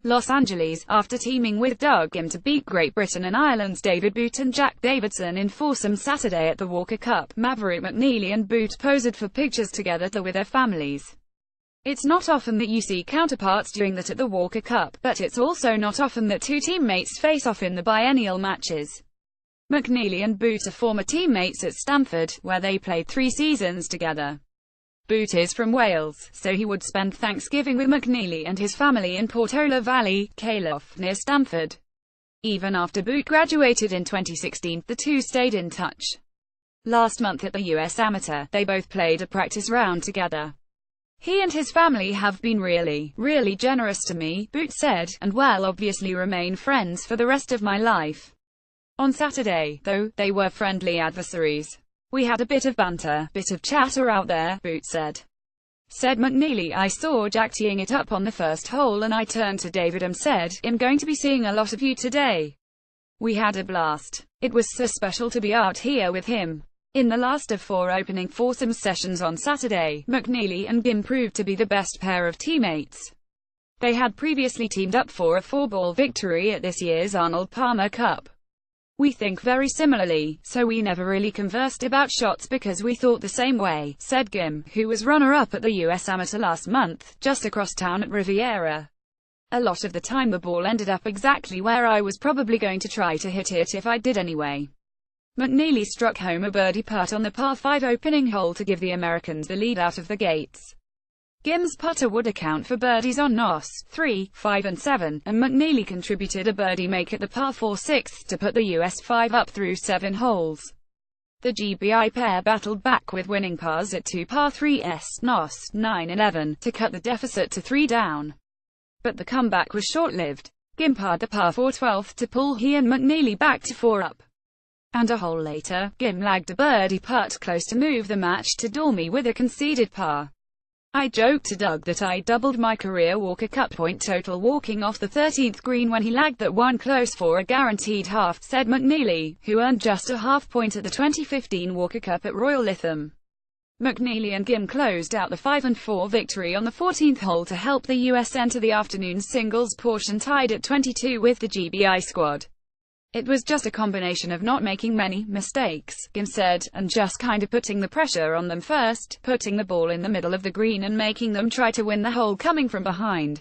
Los Angeles, after teaming with Doug Ghim to beat Great Britain and Ireland's David Boot and Jack Davidson in foursomes Saturday at the Walker Cup. Maverick, McNealy and Boot posed for pictures together with their families. It's not often that you see counterparts doing that at the Walker Cup, but it's also not often that two teammates face off in the biennial matches. McNealy and Boot are former teammates at Stanford, where they played 3 seasons together. Boot is from Wales, so he would spend Thanksgiving with McNealy and his family in Portola Valley, Caerloch, near Stanford. Even after Boot graduated in 2016, the two stayed in touch. Last month at the US Amateur, they both played a practice round together. He and his family have been really generous to me, Boot said, and will obviously remain friends for the rest of my life. On Saturday, though, they were friendly adversaries. We had a bit of banter, bit of chatter out there, Boot said. Said McNealy, I saw Jack teeing it up on the first hole and I turned to David and said, I'm going to be seeing a lot of you today. We had a blast. It was so special to be out here with him. In the last of 4 opening foursomes sessions on Saturday, McNealy and Ghim proved to be the best pair of teammates. They had previously teamed up for a 4-ball victory at this year's Arnold Palmer Cup. We think very similarly, so we never really conversed about shots because we thought the same way, said Ghim, who was runner-up at the US Amateur last month, just across town at Riviera. A lot of the time the ball ended up exactly where I was probably going to try to hit it if I did anyway. McNealy struck home a birdie putt on the par 5 opening hole to give the Americans the lead out of the gates. Ghim's putter would account for birdies on Nos. 3, 5 and 7, and McNealy contributed a birdie make at the par 4 6th to put the US 5 up through 7 holes. The GBI pair battled back with winning pars at 2 par 3s, Nos. 9 and 11, to cut the deficit to 3 down. But the comeback was short-lived. Ghim parred the par 4 12th to pull he and McNealy back to 4 up. And a hole later, Ghim lagged a birdie putt close to move the match to Dormy with a conceded par. I joked to Doug that I doubled my career Walker Cup point total walking off the 13th green when he lagged that one close for a guaranteed half, said McNealy, who earned just a half point at the 2015 Walker Cup at Royal Lytham. McNealy and Ghim closed out the 5 and 4 victory on the 14th hole to help the US enter the afternoon's singles portion tied at 22 with the GBI squad. It was just a combination of not making many mistakes, Ghim said, and just kinda putting the pressure on them first, putting the ball in the middle of the green and making them try to win the hole coming from behind.